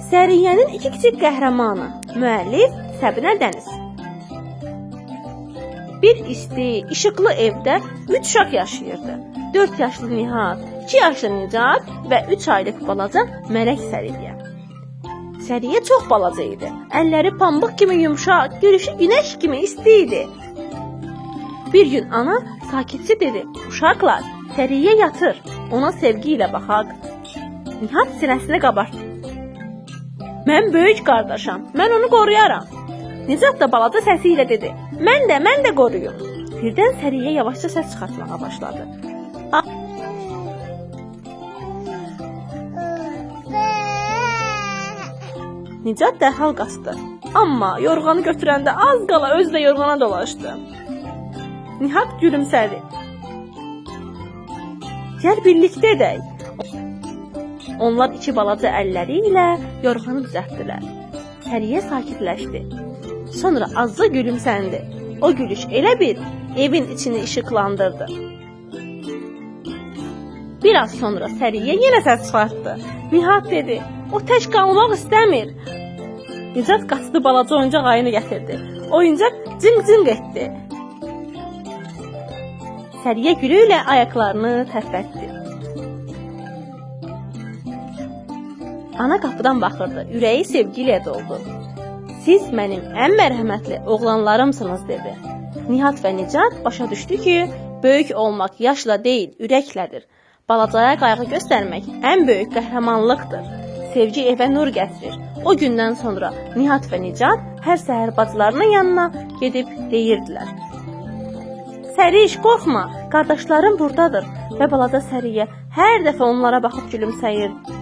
Səriyyənin iki kiçik qəhrəmanı, müəllif Səbinə Dəniz. Bir isti, işıqlı evdə 3 uşaq yaşayırdı. 4 yaşlı Nihat, 2 yaşlı Nicat və 3 aylıq balaca Mələk Səriyyə. Səriyyə çox balaca idi. Əlləri pambıq kimi yumşaq, gülüşü günəş kimi isti idi. Bir gün ana sakitcə dedi: "Uşaqlar, Səriyyə yatır, ona sevgi ilə baxaq." Nihat sinəsini qabartdı. "Mən böyük qardaşam, mən onu qoruyaram." Nicat da balaca səsi ilə dedi: mən də qoruyum." Birdən Səriyyə yavaşca səs çıxartmağa başladı. Nicat dərhal qaçdı. Amma yorğanı götürəndə az qala özü də yorğana dolaşdı. Nihat gülümsədi. "Gəl birlikdə edək." Onlar iki balaca əlləri ilə yorğanı düzəltdilər. Səriyyə sakitləşdi. Sonra azca gülümsəndi. O gülüş elə bir evin içini işıqlandırdı. Biraz sonra Səriyyə yenə səs çıxartdı. Nihat dedi: "O tək qalmaq istəmir." Nicat qaçdı, balaca oyuncaq ayını gətirdi. Oyuncaq cing-cing etdi. Səriyyə gülü ilə ayaqlarını tərpətdi. Ana qapıdan baxırdı, ürəyi sevgi ilə doldu. "Siz mənim ən mərhəmətli oğlanlarımsınız," dedi. Nihat və Nicat başa düşdü ki, böyük olmaq yaşla deyil, ürəklədir. Balacaya qayğı göstərmək ən böyük qəhrəmanlıqdır. Sevgi evə nur gətirir. O gündən sonra Nihat və Nicat hər səhər bacılarının yanına gedib deyirdilər: "Səriş, qorxma, qardaşlarım buradadır." Və balaca Səriyyə hər dəfə onlara baxıb gülümsəyirdi.